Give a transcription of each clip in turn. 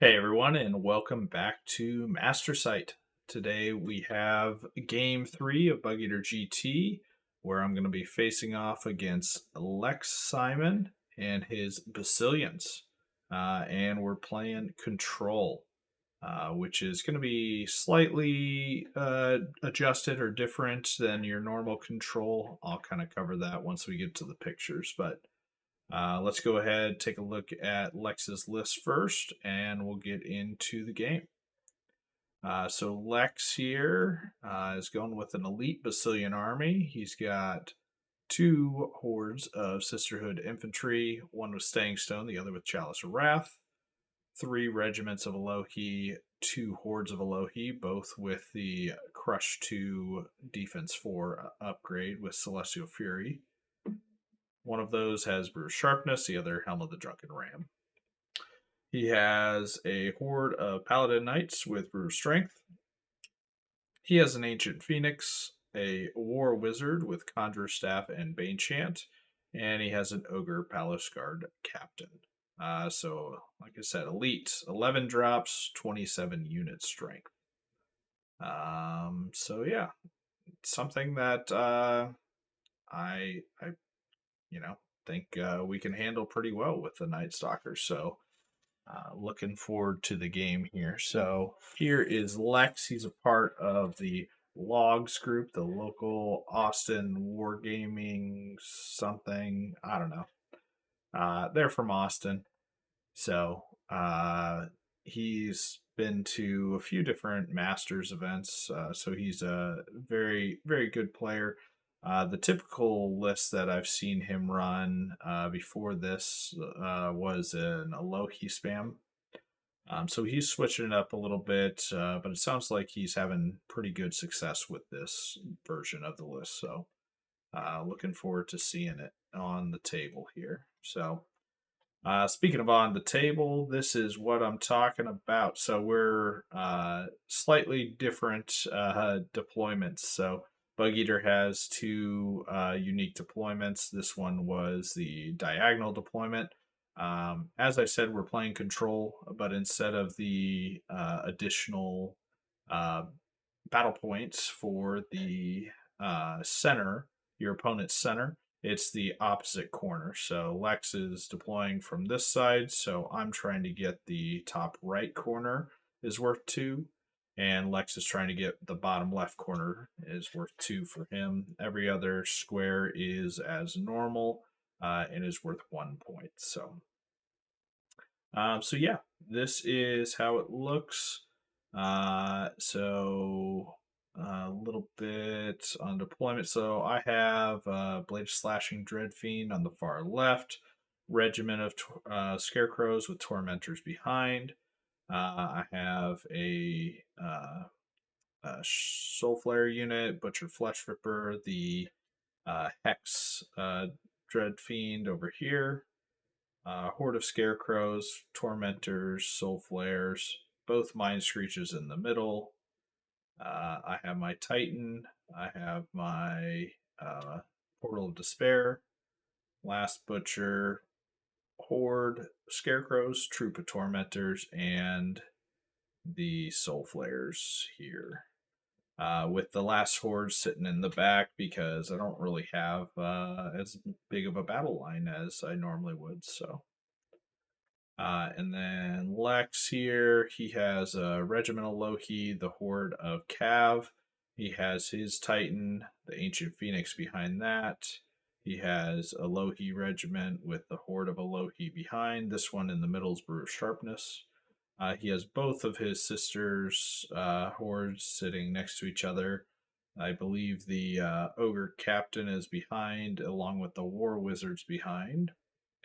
Hey everyone, and welcome back to Master Site. Today we have game 3 of Bugeater GT, where I'm going to be facing off against Lex Simon and his Basileans. And we're playing Control, which is going to be slightly adjusted or different than your normal Control. I'll kind of cover that once we get to the pictures, but let's go ahead, take a look at Lex's list first, and we'll get into the game. So Lex here is going with an elite Basilian army. He's got two hordes of Sisterhood infantry, one with Staying Stone, the other with Chalice of Wrath, three regiments of Elohi, two hordes of Elohi, both with the Crush 2 Defense 4 upgrade with Celestial Fury. One of those has Bruised Sharpness, the other Helm of the Drunken Ram. He has a horde of Paladin Knights with Bruised Strength. He has an Ancient Phoenix, a War Wizard with Conjure Staff and Bane Chant, and he has an Ogre Palace Guard Captain. So, like I said, Elite, 11 drops, 27 unit strength. So yeah, something that I think we can handle pretty well with the Nightstalkers. So looking forward to the game here. So here is Lex. He's a part of the Logs group, the local Austin Wargaming something. I don't know. They're from Austin. So he's been to a few different Masters events. So he's a very, very good player. The typical list that I've seen him run before this was an Alohi spam. So he's switching it up a little bit, but it sounds like he's having pretty good success with this version of the list. So looking forward to seeing it on the table here. So speaking of on the table, this is what I'm talking about. So we're slightly different deployments. So Bug Eater has two unique deployments. This one was the diagonal deployment. As I said, we're playing control, but instead of the additional uh, battle points for the center, your opponent's center, it's the opposite corner. So Lex is deploying from this side, so I'm trying to get the top right corner is worth 2, and Lex is trying to get the bottom left corner is worth 2 for him. Every other square is as normal and is worth 1 point. So yeah, this is how it looks. So a little bit on deployment. So I have Blade of Slashing Dreadfiend on the far left, Regiment of Scarecrows with Tormentors behind. I have a Soul Flare unit, Butcher Flesh Ripper, the Hex Dreadfiend over here. Horde of Scarecrows, Tormentors, Soul Flares, both Mind Screeches in the middle. I have my Titan. I have my Portal of Despair, Last Butcher, Horde, Scarecrows, Troop of Tormentors, and the Soul Flares here. With the last horde sitting in the back because I don't really have as big of a battle line as I normally would. So and then Lex here, he has a Regimental Loki, the Horde of Cav. He has his Titan, the Ancient Phoenix behind that. He has a Lohi regiment with the Horde of Alohi behind. This one in the middle is Bruised Sharpness. He has both of his sisters' hordes sitting next to each other. I believe the Ogre Captain is behind, along with the War Wizards behind.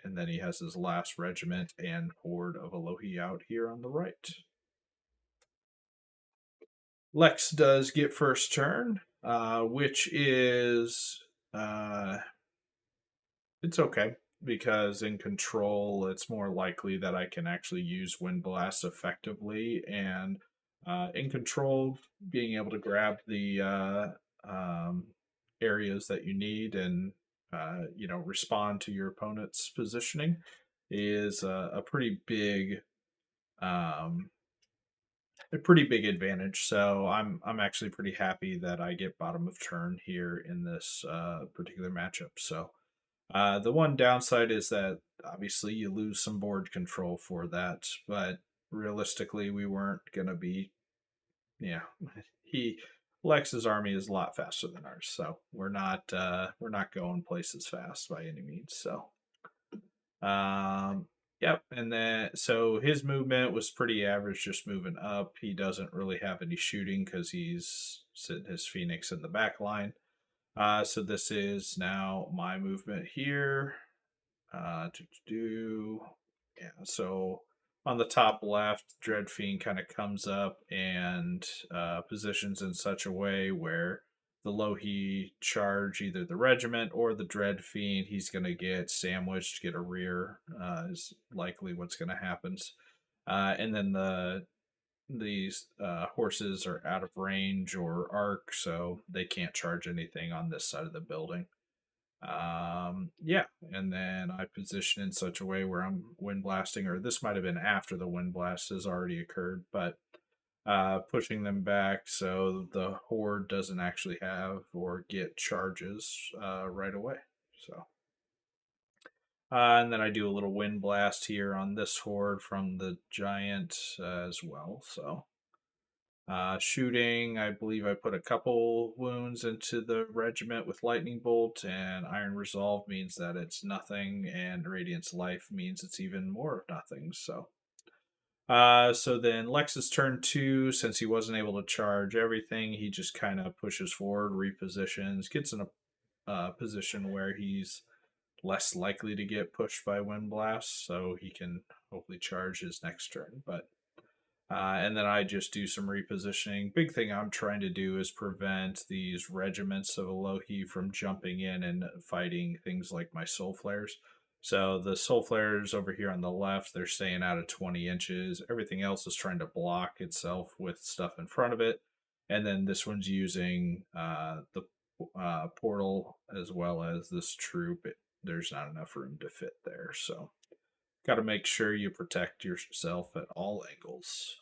And then he has his last regiment and horde of Alohi out here on the right. Lex does get first turn, which is it's okay because in control, it's more likely that I can actually use Wind Blast effectively, and in control, being able to grab the areas that you need and respond to your opponent's positioning is a pretty big a pretty big advantage. So I'm actually pretty happy that I get bottom of turn here in this particular matchup. So the one downside is that obviously you lose some board control for that, but realistically we weren't gonna be, yeah, he Lex's army is a lot faster than ours, so we're not going places fast by any means. So yep, and then so his movement was pretty average, just moving up. He doesn't really have any shooting because he's sitting his Phoenix in the back line. So this is now my movement here. Yeah, so on the top left, Dread Fiend kind of comes up and positions in such a way where the Lohi charge either the regiment or the Dread Fiend, he's going to get sandwiched, get a rear, is likely what's going to happen. And then these horses are out of range or arc, so they can't charge anything on this side of the building. Yeah, and then I position in such a way where I'm wind blasting, or this might have been after the wind blast has already occurred, but pushing them back so the horde doesn't actually have or get charges right away. So, and then I do a little wind blast here on this horde from the giant as well. So, shooting, I believe I put a couple wounds into the regiment with lightning bolt, and iron resolve means that it's nothing, and radiance life means it's even more of nothing. So, so then Lex's turn two, since he wasn't able to charge everything, he just kind of pushes forward, repositions, gets in a position where he's less likely to get pushed by wind blasts, so he can hopefully charge his next turn. But and then I just do some repositioning. Big thing I'm trying to do is prevent these regiments of Elohi from jumping in and fighting things like my soul flares. So the soul flares over here on the left, they're staying out of 20 inches. Everything else is trying to block itself with stuff in front of it. And then this one's using the portal as well as this troop. There's not enough room to fit there. So got to make sure you protect yourself at all angles.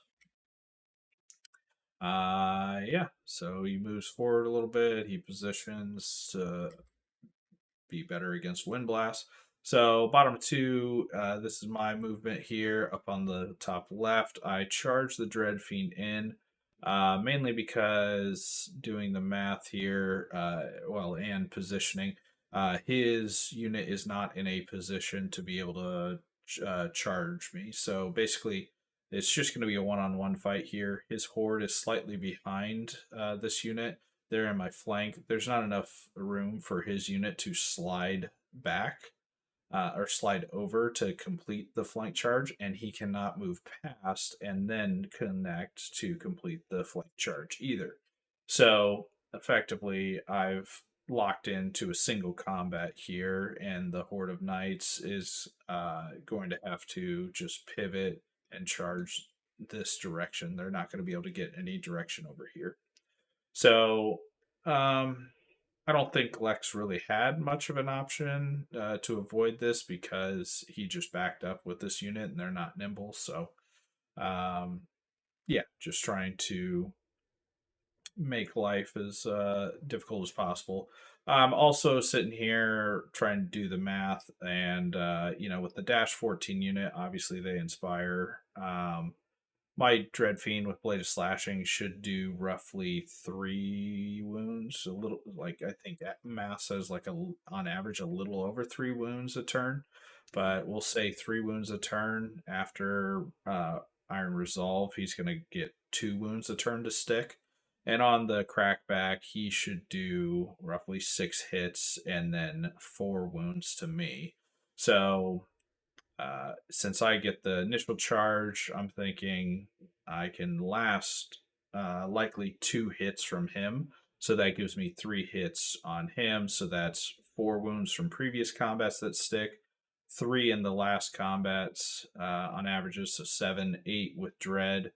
Yeah. So he moves forward a little bit. He positions to be better against wind blast. So bottom two, this is my movement here up on the top left. I charge the Dread Fiend in, mainly because doing the math here, and positioning, his unit is not in a position to be able to charge me. So basically, it's just going to be a one-on-one fight here. His horde is slightly behind this unit. They're in my flank. There's not enough room for his unit to slide back or slide over to complete the flank charge, and he cannot move past and then connect to complete the flank charge either. So effectively, I've locked into a single combat here, and the Horde of Knights is going to have to just pivot and charge this direction. They're not going to be able to get any direction over here. So I don't think Lex really had much of an option to avoid this because he just backed up with this unit and they're not nimble. So yeah, just trying to make life as difficult as possible. I'm also sitting here trying to do the math, and with the Dash 14 unit, obviously they inspire. My Dread Fiend with Blade of Slashing should do roughly 3 wounds. A little, like I think that math says like on average a little over 3 wounds a turn, but we'll say 3 wounds a turn after Iron Resolve. He's going to get 2 wounds a turn to stick. And on the crackback, he should do roughly 6 hits and then 4 wounds to me. So since I get the initial charge, I'm thinking I can last likely 2 hits from him. So that gives me 3 hits on him. So that's 4 wounds from previous combats that stick, 3 in the last combats on averages. So 7, 8 with Dread.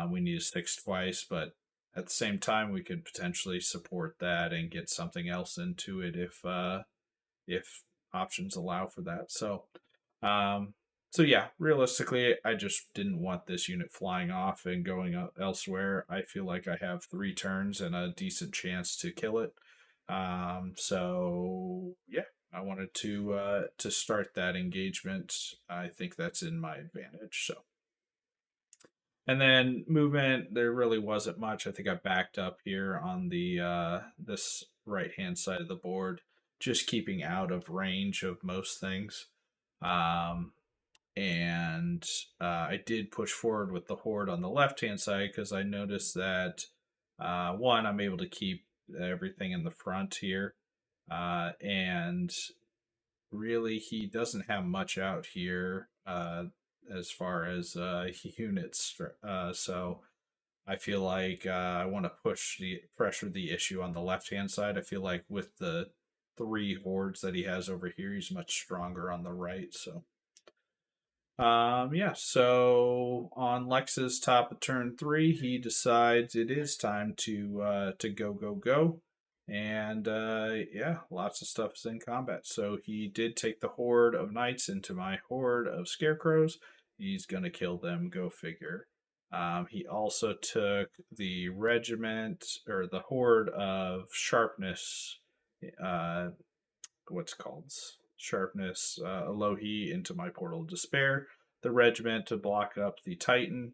We need to 6 twice, but at the same time, we could potentially support that and get something else into it if options allow for that. So um, So yeah, realistically, I just didn't want this unit flying off and going elsewhere. I feel like I have 3 turns and a decent chance to kill it. So yeah, I wanted to start that engagement. I think that's in my advantage. So and then movement, there really wasn't much. I think I backed up here on the this right hand side of the board, just keeping out of range of most things. Um, and I did push forward with the horde on the left hand side because I noticed that one, I'm able to keep everything in the front here, and really he doesn't have much out here as far as units. So I feel like I want to push the pressure the issue on the left hand side. I feel like with the 3 hordes that he has over here, he's much stronger on the right. So yeah, so on Lex's top of turn 3, he decides it is time to go. And yeah, lots of stuff is in combat. So he did take the horde of knights into my horde of scarecrows. He's gonna kill them, go figure. He also took the regiment or the horde of sharpness, uh, what's called sharpness Alohi into my portal of despair. The regiment to block up the Titan.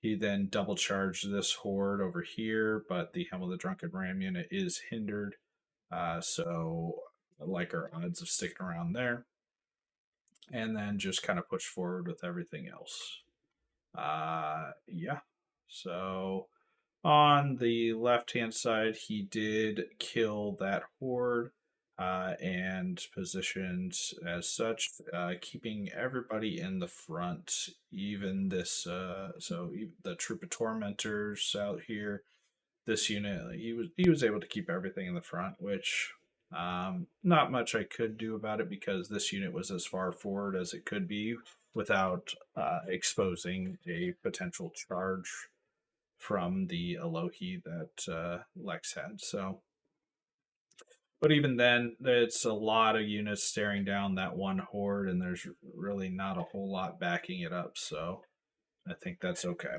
He then double charged this horde over here, but the Helm of the Drunken Ram unit is hindered. So I like our odds of sticking around there. And then just kind of push forward with everything else. Yeah. So on the left hand side, he did kill that horde and positioned as such, keeping everybody in the front. Even this, the troop of tormentors out here. This unit, he was able to keep everything in the front, which not much I could do about it because this unit was as far forward as it could be without exposing a potential charge from the Alohi that Lex had. So, but even then, it's a lot of units staring down that one horde, and there's really not a whole lot backing it up. So, I think that's okay.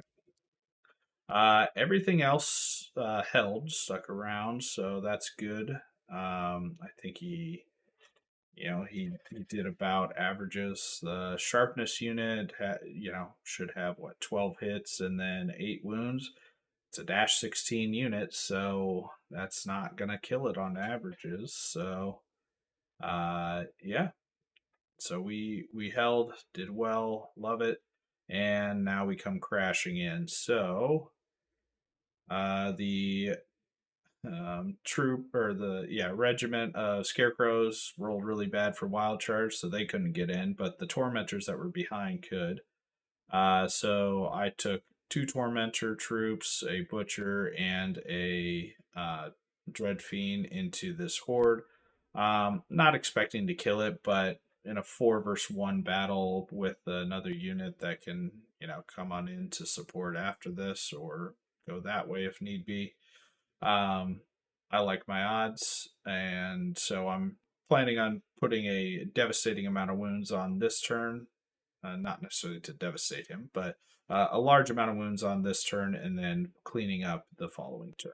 Everything else held, stuck around, so that's good. I think he did about averages. The sharpness unit, should have what 12 hits and then 8 wounds. It's a -16 unit, so that's not gonna kill it on averages. So, yeah. So we held, did well, love it, and now we come crashing in. So, the troop or the regiment of scarecrows rolled really bad for wild charge, so they couldn't get in, but the tormentors that were behind could. So I took 2 tormentor troops, a butcher, and a dread fiend into this horde. Not expecting to kill it, but in a 4 versus 1 battle with another unit that can come on in to support after this or go that way if need be. um, I like my odds, and so I'm planning on putting a devastating amount of wounds on this turn. Not necessarily to devastate him, but a large amount of wounds on this turn, and then cleaning up the following turn.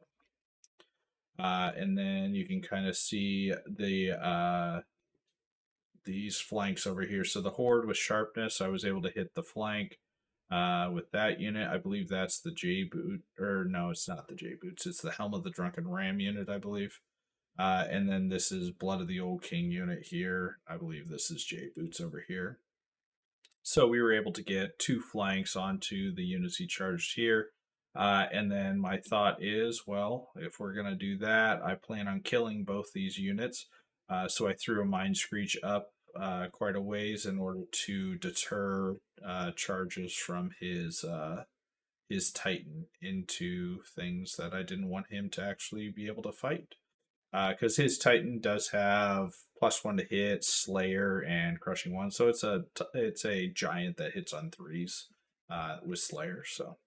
And then you can kind of see these flanks over here. So the horde with sharpness, I was able to hit the flank with that unit. I believe that's the J boot, or no, it's not the J boots. It's the Helm of the Drunken Ram unit, I believe. And then this is Blood of the Old King unit here. I believe this is J boots over here. So we were able to get 2 flanks onto the units he charged here. And then my thought is, well, if we're going to do that, I plan on killing both these units. So I threw a Mind Screech up quite a ways in order to deter charges from his Titan into things that I didn't want him to actually be able to fight. Because his Titan does have +1 to hit, Slayer, and Crushing 1, so it's a giant that hits on 3s with Slayer. So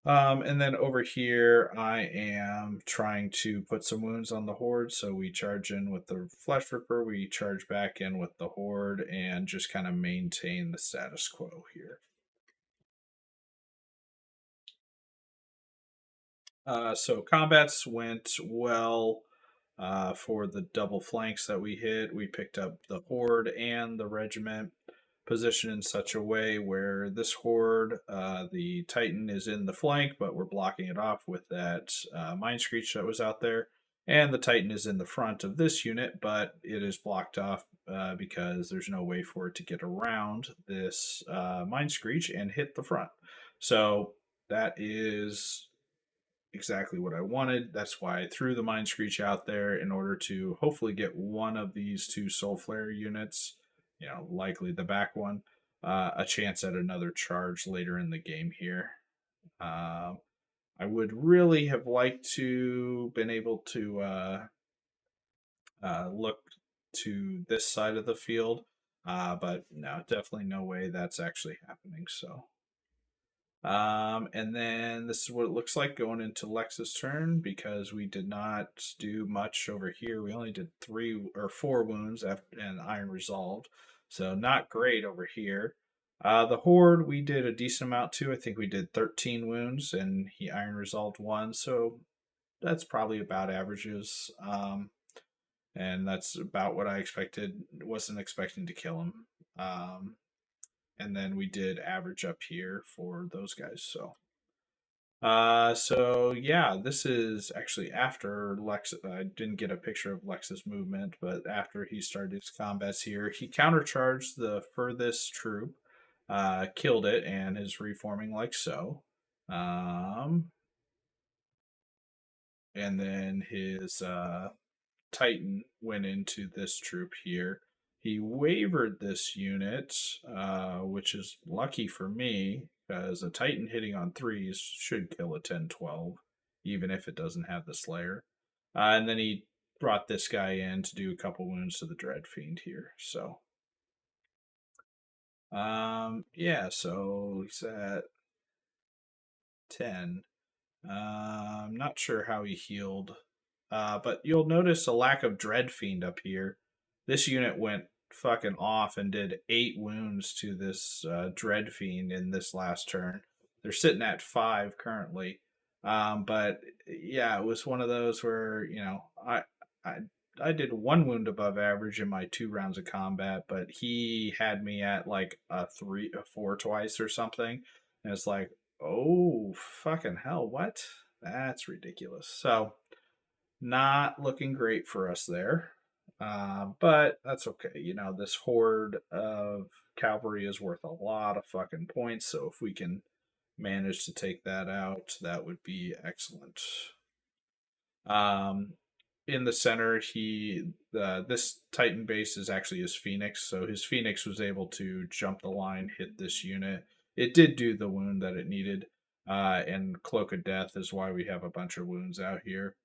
And then over here, I am trying to put some wounds on the horde. So we charge in with the Flesh Ripper, we charge back in with the horde, and just kind of maintain the status quo here. So combats went well for the double flanks that we hit. We picked up the horde and the regiment positioned in such a way where this horde, the Titan is in the flank, but we're blocking it off with that Mind Screech that was out there. And the Titan is in the front of this unit, but it is blocked off because there's no way for it to get around this Mind Screech and hit the front. So that is exactly what I wanted. That's why I threw the Mind Screech out there in order to hopefully get one of these two Soul Flare units, likely the back one, a chance at another charge later in the game here. Uh, I would really have liked to been able to look to this side of the field, but no, definitely no way that's actually happening. So and then this is what it looks like going into Lex's turn because we did not do much over here. We only did 3 or 4 wounds after, and Iron Resolved. So not great over here. The Horde, we did a decent amount too. I think we did 13 wounds and he Iron Resolved 1. So that's probably about averages. And that's about what I expected. Wasn't expecting to kill him. And then we did average up here for those guys. So yeah, this is actually after Lex. I didn't get a picture of Lex's movement, but after he started his combats here, he countercharged the furthest troop, killed it, and is reforming like so. Um, and then his Titan went into this troop here. He wavered this unit, which is lucky for me because a Titan hitting on threes should kill a 10-12, even if it doesn't have the Slayer. And then he brought this guy in to do a couple wounds to the Dread Fiend here. So, yeah, so he's at 10. I'm not sure how he healed, but you'll notice a lack of Dread Fiend up here. This unit went fucking off and did 8 wounds to this Dread Fiend in this last turn. They're sitting at 5 currently, but yeah, it was one of those where I I did 1 wound above average in my 2 rounds of combat, but he had me at like a 4 twice or something, and it's like, oh, fucking hell, what? That's ridiculous. So, not looking great for us there. But that's okay. This horde of cavalry is worth a lot of fucking points. So, if we can manage to take that out, that would be excellent. Um, in the center, this Titan base is actually his Phoenix, so his Phoenix was able to jump the line, hit this unit. It did do the wound that it needed, and Cloak of Death is why we have a bunch of wounds out here.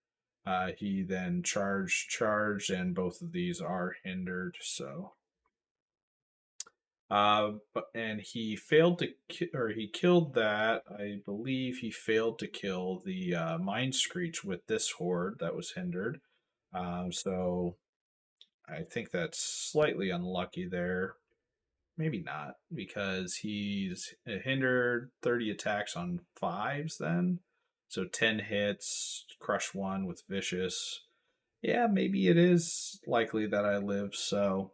He then charged, and both of these are hindered. So, and he failed to, or he killed that. I believe he failed to kill the Mind Screech with this horde that was hindered. So I think that's slightly unlucky there. Maybe not, because he's hindered 30 attacks on fives then. So 10 hits, crush one with Vicious. Yeah, maybe it is likely that I live, so.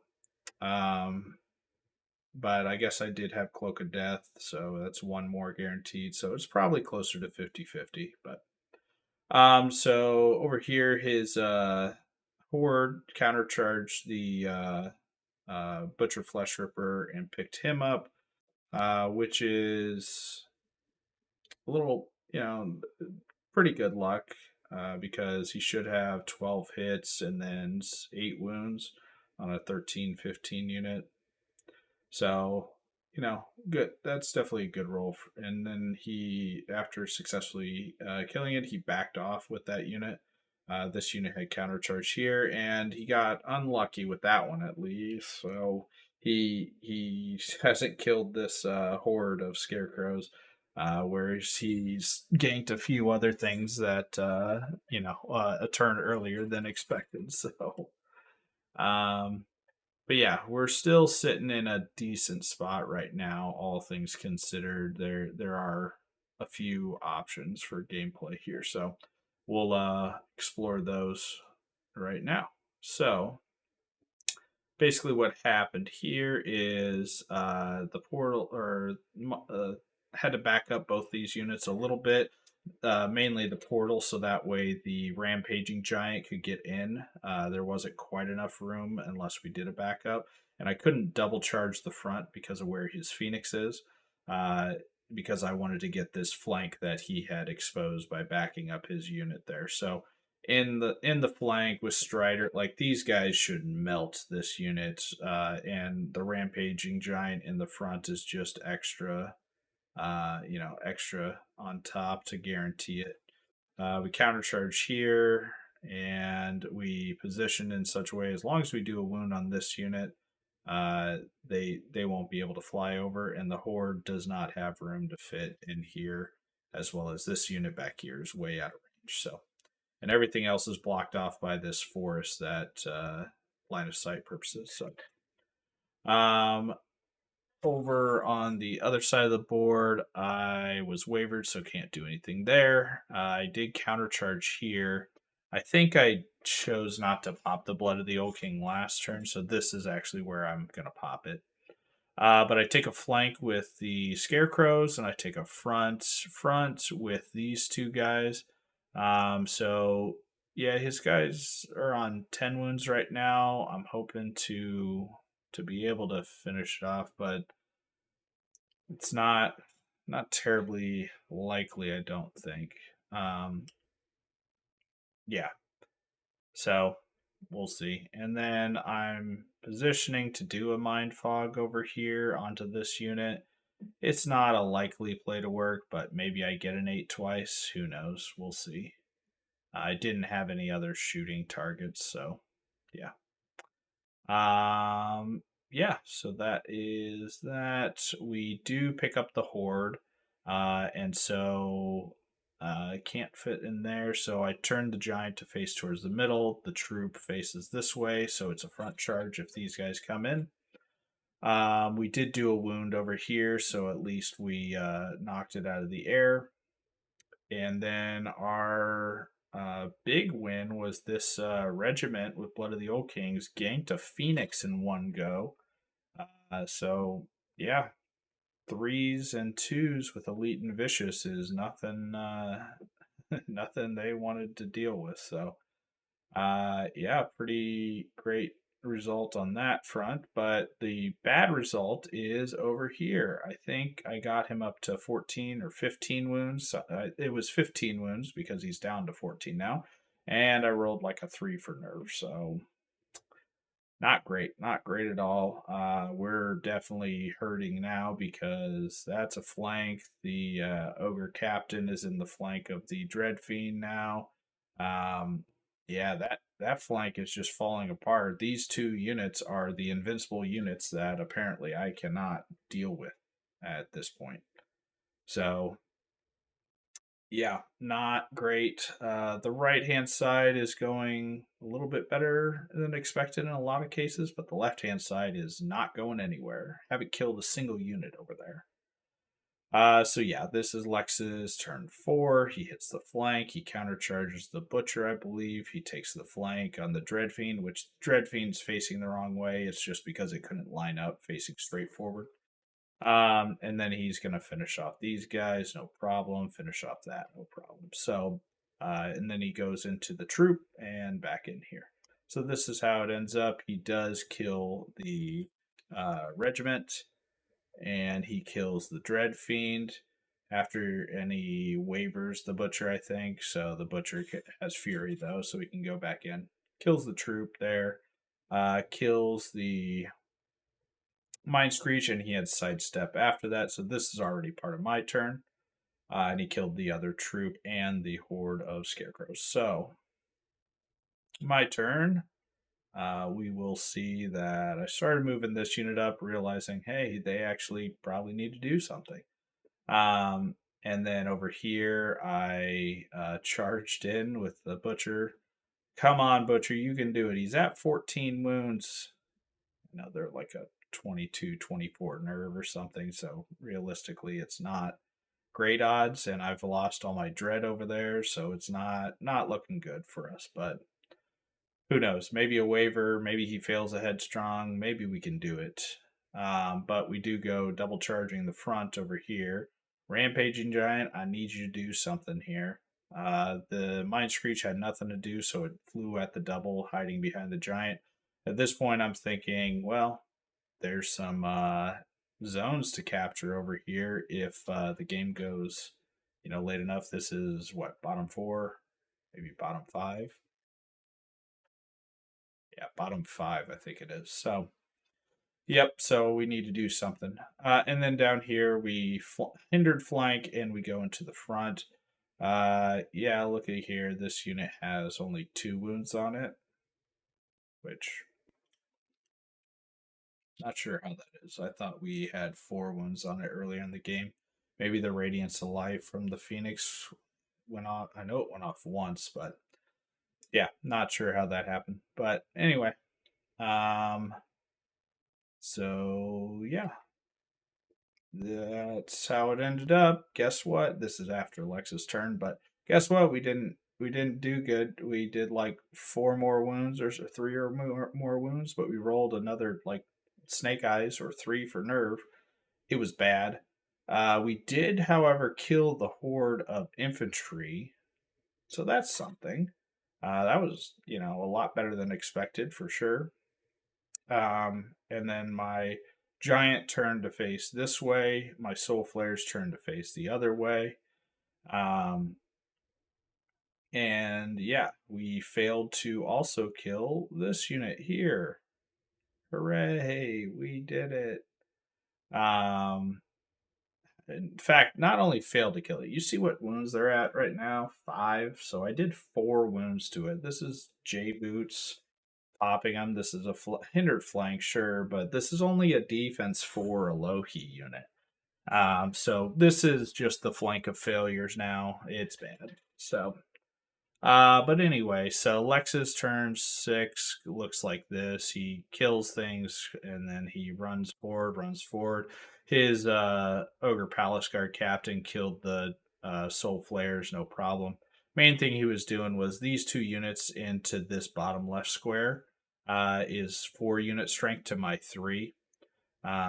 But I guess I did have Cloak of Death, so that's one more guaranteed. So it's probably closer to 50-50. But so over here, his horde countercharged the Butcher Flesh Ripper and picked him up, which is a little, pretty good luck because he should have 12 hits and then 8 wounds on a 13-15 unit. So, good. That's definitely a good roll. And then he, after successfully killing it, he backed off with that unit. This unit had countercharge here, and he got unlucky with that one at least. So he hasn't killed this horde of scarecrows. whereas he's ganked a few other things that a turn earlier than expected. So, um, but yeah, we're still sitting in a decent spot right now, all things considered. There are a few options for gameplay here, so we'll explore those right now. So basically what happened here is the portal had to back up both these units a little bit, mainly the portal, so that way the rampaging giant could get in. There wasn't quite enough room unless we did a backup, and I couldn't double charge the front because of where his phoenix is, uh, because I wanted to get this flank that he had exposed by backing up his unit there. So in the flank with Strider, like these guys should melt this unit, and the rampaging giant in the front is just extra, extra on top to guarantee it. We countercharge here, and we position in such a way as long as we do a wound on this unit, uh, they won't be able to fly over, and the horde does not have room to fit in here, as well as this unit back here is way out of range. So, and everything else is blocked off by this forest that line of sight purposes. So, um, over on the other side of the board, I was wavered, so can't do anything there. I did countercharge here. I think I chose not to pop the Blood of the Old King last turn, so this is actually where I'm going to pop it. But I take a flank with the scarecrows, and I take a front with these two guys. So yeah, his guys are on 10 wounds right now. I'm hoping to be able to finish it off, but it's not terribly likely, I don't think. Um, yeah, so we'll see. And then I'm positioning to do a mind fog over here onto this unit. It's not a likely play to work, but maybe I get an 8 twice. Who knows? We'll see. I didn't have any other shooting targets, so yeah. Yeah, so that is that. We do pick up the horde, and so can't fit in there. So I turn the giant to face towards the middle. The troop faces this way, so it's a front charge if these guys come in. We did do a wound over here, so at least we knocked it out of the air. And then our big win was this regiment with Blood of the Old Kings ganked a phoenix in one go. So yeah, threes and twos with Elite and Vicious is nothing, nothing they wanted to deal with. So yeah, pretty great result on that front. But the bad result is over here. I think I got him up to 14 or 15 wounds. It was 15 wounds because he's down to 14 now. And I rolled like a 3 for nerve. So not great at all. We're definitely hurting now because that's a flank. The ogre captain is in the flank of the dread fiend now. Yeah, that flank is just falling apart. These two units are the invincible units that apparently I cannot deal with at this point. So yeah, not great. The right hand side is going a little bit better than expected in a lot of cases, but the left hand side is not going anywhere. Haven't killed a single unit over there. So yeah, this is Lex's turn 4. He hits the flank. He countercharges the Butcher, I believe. He takes the flank on the Dreadfiend, which Dreadfiend's facing the wrong way. It's just because it couldn't line up facing straight forward. And then he's going to finish off these guys, no problem. Finish off that, no problem. So, and then he goes into the troop and back in here. So this is how it ends up. He does kill the regiment, and he kills the Dread Fiend after any waivers the Butcher, I think. So the Butcher has Fury though, so he can go back in. Kills the troop there. Kills the Mind Screech, and he had Sidestep after that, so this is already part of my turn. And he killed the other troop and the horde of scarecrows. So, my turn. We will see that I started moving this unit up, realizing, hey, they actually probably need to do something. And then over here, I charged in with the Butcher. Come on, Butcher, you can do it. He's at 14 wounds. They're like a 22, 24 nerve or something. So realistically, it's not great odds. And I've lost all my dread over there. So it's not looking good for us. But who knows? Maybe a waiver. Maybe he fails a headstrong. Maybe we can do it. But we do go double charging the front over here. Rampaging Giant, I need you to do something here. The Mind Screech had nothing to do, so it flew at the double, hiding behind the Giant. At this point, I'm thinking, well, there's some zones to capture over here if the game goes, late enough. This is what, bottom four, maybe bottom five. Yeah, bottom five, I think it is. So, yep. So we need to do something. And then down here, we hindered flank and we go into the front. Yeah, look at here. This unit has only 2 wounds on it, which not sure how that is. I thought we had 4 wounds on it earlier in the game. Maybe the Radiance of Life from the Phoenix went off. I know it went off once, but yeah, not sure how that happened. But anyway, so yeah, that's how it ended up. Guess what? This is after Lex's turn, but guess what? We didn't do good. We did like 4 more wounds or 3 or more wounds, but we rolled another like snake eyes or 3 for nerve. It was bad. We did, however, kill the horde of infantry, so that's something. That was, a lot better than expected for sure. And then my giant turned to face this way. My soul flares turned to face the other way. Um, and yeah, we failed to also kill this unit here. Hooray! We did it. In fact, not only failed to kill it, you see what wounds they're at right now? 5. So I did 4 wounds to it. This is J Boots popping them. This is a hindered flank, sure, but this is only a defense 4 Alohi unit. So this is just the flank of failures now. It's bad. So, but anyway, so Lex's turn 6 looks like this. He kills things and then he runs forward. His Ogre Palace Guard captain killed the Soul Flares, no problem. Main thing he was doing was these 2 units into this bottom left square is 4 unit strength to my 3.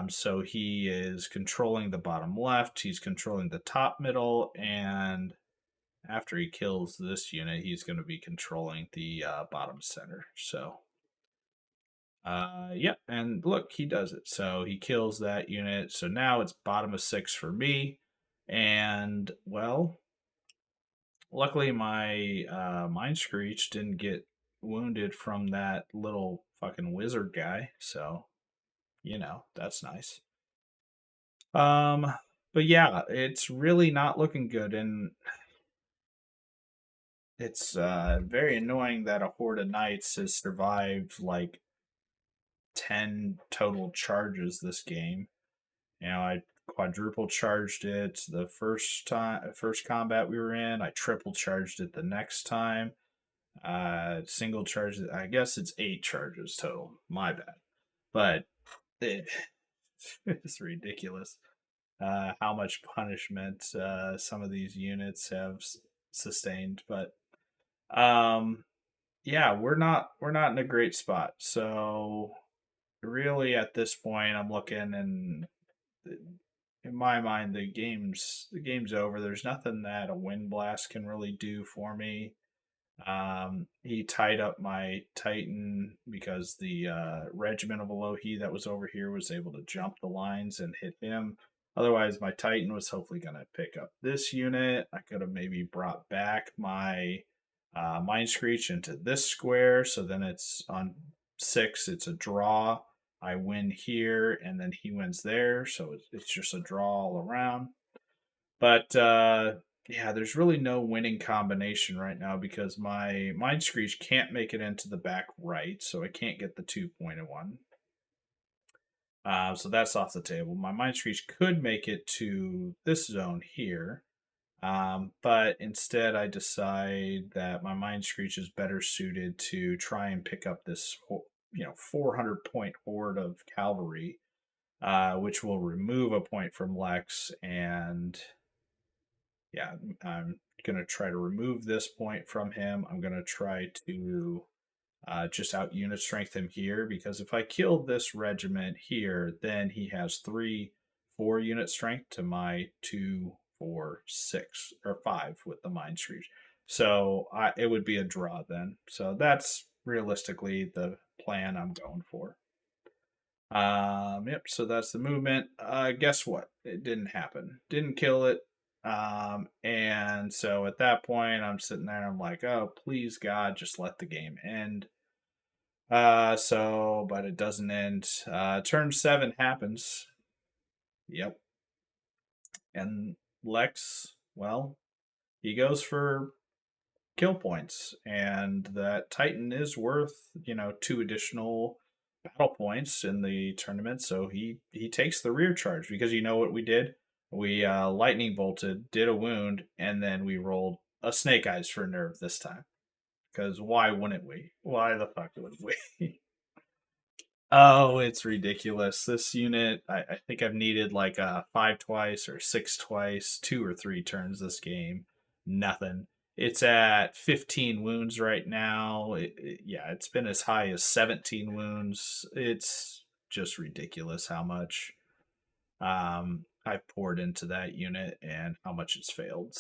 So he is controlling the bottom left, he's controlling the top middle, and after he kills this unit, he's going to be controlling the bottom center. So, yeah, and look, he does it. So he kills that unit. So now it's bottom of 6 for me. And, well, luckily my Mind Screech didn't get wounded from that little fucking wizard guy. So, that's nice. Um, but yeah, it's really not looking good, and it's very annoying that a horde of knights has survived like 10 total charges this game. I quadruple charged it the first combat we were in. I triple charged it the next time. Single charge. I guess it's 8 charges total. My bad, but it, it's ridiculous. How much punishment some of these units have sustained. But yeah, we're not in a great spot. So really, at this point, I'm looking, and in my mind, the game's over. There's nothing that a wind blast can really do for me. He tied up my Titan because the regiment of Alohi that was over here was able to jump the lines and hit him. Otherwise, my Titan was hopefully going to pick up this unit. I could have maybe brought back my Mind Screech into this square, so then it's on 6, it's a draw. I win here, and then he wins there, so it's just a draw all around. But yeah, there's really no winning combination right now because my Mind Screech can't make it into the back right, so I can't get the 2-pointed one. So that's off the table. My Mind Screech could make it to this zone here, But instead, I decide that my Mind Screech is better suited to try and pick up this, 400-point horde of cavalry, which will remove a point from Lex. And yeah, I'm gonna try to remove this point from him. I'm gonna try to just out unit strength him here, because if I kill this regiment here, then he has 3-4 unit strength to my 2-4-6 or 5 with the Mind Screech. So it would be a draw then. So that's realistically the plan I'm going for. Yep, so that's the movement. Guess what? It didn't happen. Didn't kill it. And so at that point, I'm sitting there. I'm like, oh, please God, just let the game end. But it doesn't end. Turn 7 happens. Yep. And Lex, well, he goes for kill points, and that Titan is worth, 2 additional battle points in the tournament. So he takes the rear charge, because you know what we did? We lightning bolted, did a wound, and then we rolled a snake eyes for nerve this time. Because why wouldn't we? Why the fuck would we? Oh, it's ridiculous. This unit, I think I've needed like 5 twice or 6 twice, 2 or 3 turns this game. Nothing. It's at 15 wounds right now. Yeah, it's been as high as 17 wounds. It's just ridiculous how much I've poured into that unit and how much it's failed.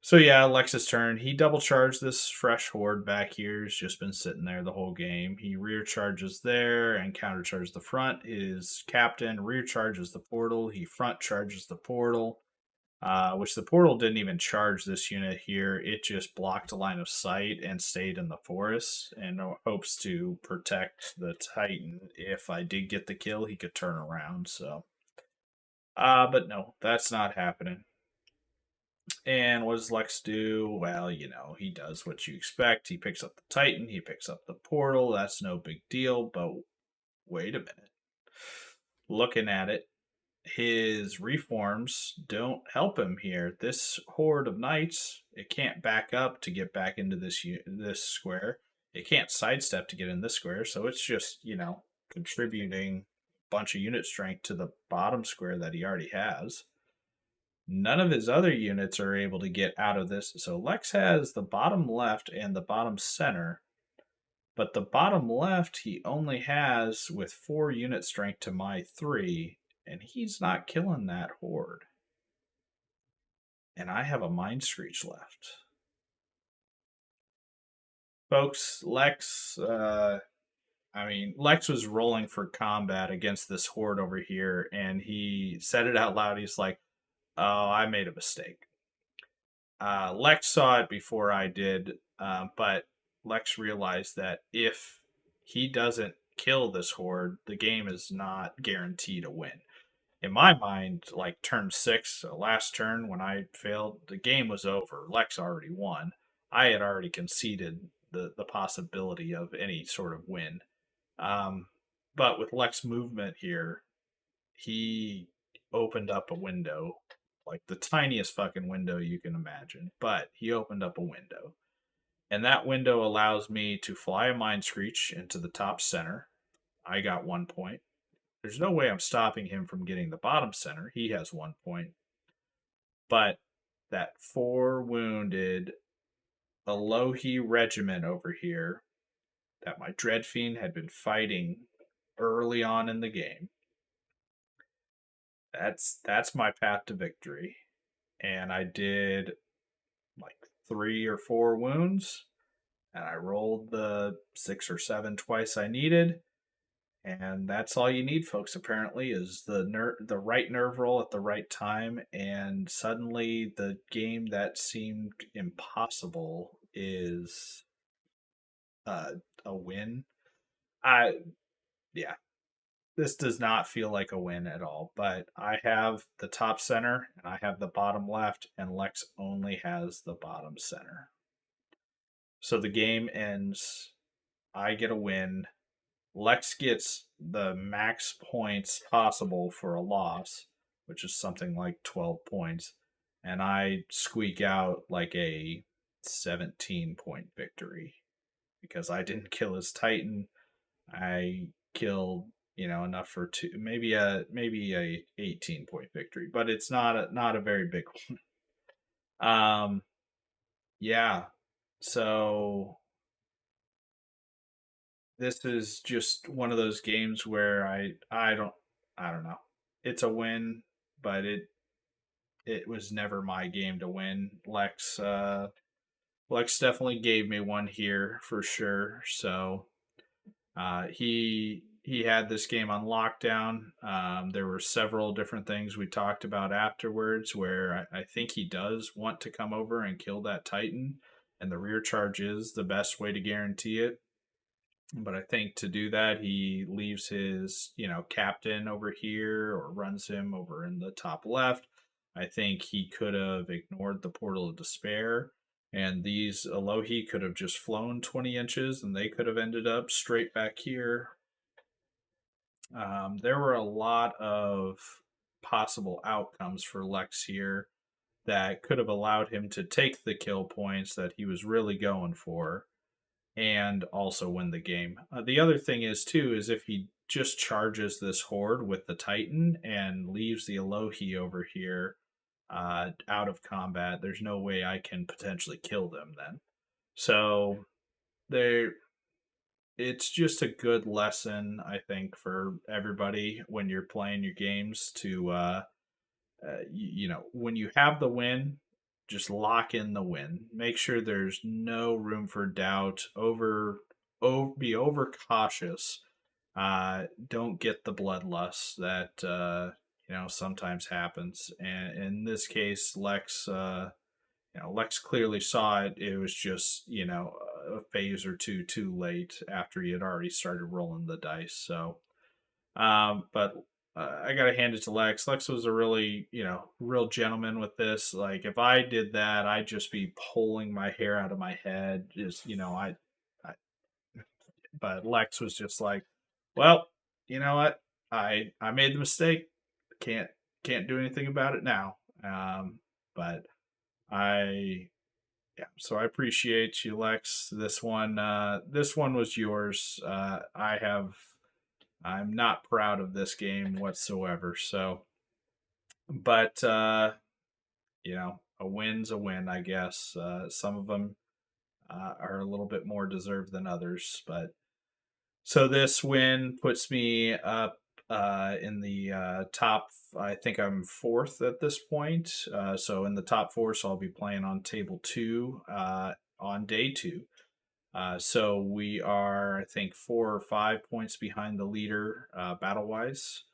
So yeah, Lex's turn. He double charged this fresh horde back here. He's just been sitting there the whole game. He rear charges there and counter charges the front. His captain rear charges the portal. He front charges the portal, which the portal didn't even charge this unit here. It just blocked a line of sight and stayed in the forest and hopes to protect the Titan. If I did get the kill, he could turn around. So, but no, that's not happening. And what does Lex do? Well, he does what you expect. He picks up the Titan, he picks up the portal. That's no big deal. But wait a minute. Looking at it, his reforms don't help him here. This horde of knights, it can't back up to get back into this square. It can't sidestep to get in this square. So it's just, contributing a bunch of unit strength to the bottom square that he already has. None of his other units are able to get out of this. So Lex has the bottom left and the bottom center. But the bottom left he only has with 4 unit strength to my 3. And he's not killing that horde. And I have a Mind Screech left. Folks, Lex, Lex was rolling for combat against this horde over here. And he said it out loud. He's like, oh, I made a mistake. Lex saw it before I did, but Lex realized that if he doesn't kill this horde, the game is not guaranteed a win. In my mind, like turn 6, last turn when I failed, the game was over. Lex already won. I had already conceded the possibility of any sort of win. Um, but with Lex movement here, he opened up a window, like the tiniest fucking window you can imagine. But he opened up a window. And that window allows me to fly a Mind Screech into the top center. I got 1 point. There's no way I'm stopping him from getting the bottom center. He has 1 point. But that 4 wounded Alohi regiment over here that my Dreadfiend had been fighting early on in the game, that's my path to victory. And I did like 3 or 4 wounds, and I rolled the 6 or 7 twice I needed. And that's all you need, folks. Apparently, is the right nerve roll at the right time, and suddenly the game that seemed impossible is a win. I Yeah, this does not feel like a win at all. But I have the top center and I have the bottom left, and Lex only has the bottom center. So the game ends. I get a win. Lex gets the max points possible for a loss, which is something like 12 points. and I squeak out like a 17-point victory because I didn't kill his Titan. I killed, enough for two, maybe a 18-point victory, but it's not a very big one. Yeah. So this is just one of those games where I don't know. It's a win, but it was never my game to win. Lex definitely gave me one here for sure. So he had this game on lockdown. There were several different things we talked about afterwards where I think he does want to come over and kill that Titan, and the rear charge is the best way to guarantee it. But I think to do that, he leaves his, captain over here or runs him over in the top left. I think he could have ignored the Portal of Despair, and these Alohi could have just flown 20 inches and they could have ended up straight back here. There were a lot of possible outcomes for Lex here that could have allowed him to take the kill points that he was really going for and also win the game. The other thing is too is if he just charges this horde with the Titan and leaves the Alohi over here out of combat, there's no way I can potentially kill them then. So they it's just a good lesson, I think, for everybody when you're playing your games to when you have the win, just lock in the win. Make sure there's no room for doubt. Be over cautious. Don't get the bloodlust that sometimes happens. And in this case, Lex clearly saw it. It was just a phase or two too late after he had already started rolling the dice. So but I gotta hand it to Lex. Lex was a really, real gentleman with this. Like if I did that, I'd just be pulling my hair out of my head. Just, I but Lex was just like, well, you know what? I made the mistake. Can't can't do anything about it now. But I yeah, so I appreciate you, Lex. This one was yours. I'm not proud of this game whatsoever. So, but a win's a win, I guess. Some of them are a little bit more deserved than others, but so this win puts me up in the top. I think I'm fourth at this point. So in the top four, so I'll be playing on table two on day two. So we are, I think, 4 or 5 points behind the leader battle wise.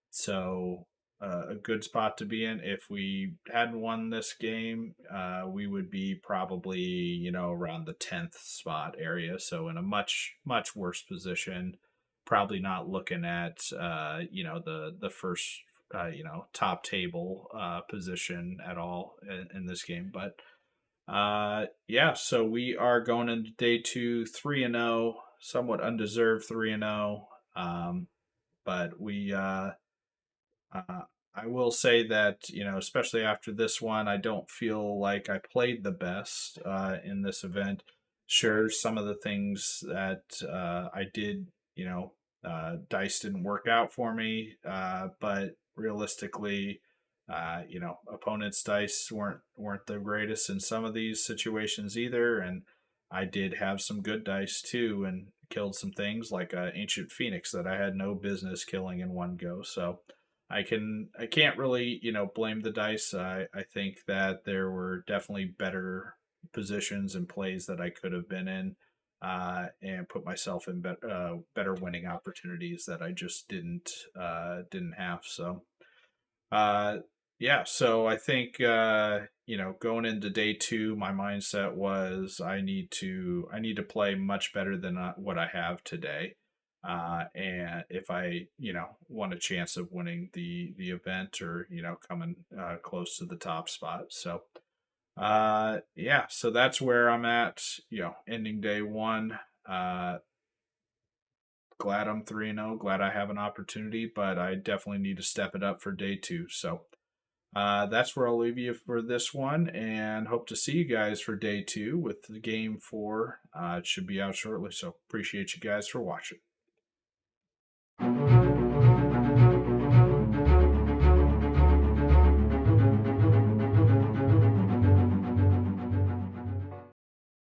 So a good spot to be in. If we hadn't won this game, we would be probably around the 10th spot area. So in a much much worse position. Probably not looking at the first top table position at all in this game, but yeah, so we are going into day two, 3-0, somewhat undeserved 3-0. But uh, I will say that, especially after this one, I don't feel like I played the best in this event. Sure, some of the things that I did, dice didn't work out for me, but realistically, opponents' dice weren't the greatest in some of these situations either, and I did have some good dice too, and killed some things like Ancient Phoenix that I had no business killing in one go. So I can't really blame the dice. I think that there were definitely better positions and plays that I could have been in, and put myself in better winning opportunities that I just didn't have. So uh, yeah, so I think going into day two, my mindset was I need to play much better than what I have today, and if I want a chance of winning the event or coming close to the top spot. So yeah, so that's where I'm at. Ending day one. Glad I'm 3-0. Glad I have an opportunity, but I definitely need to step it up for day two. So That's where I'll leave you for this one, and hope to see you guys for day 2 with the game 4. It should be out shortly, so appreciate you guys for watching.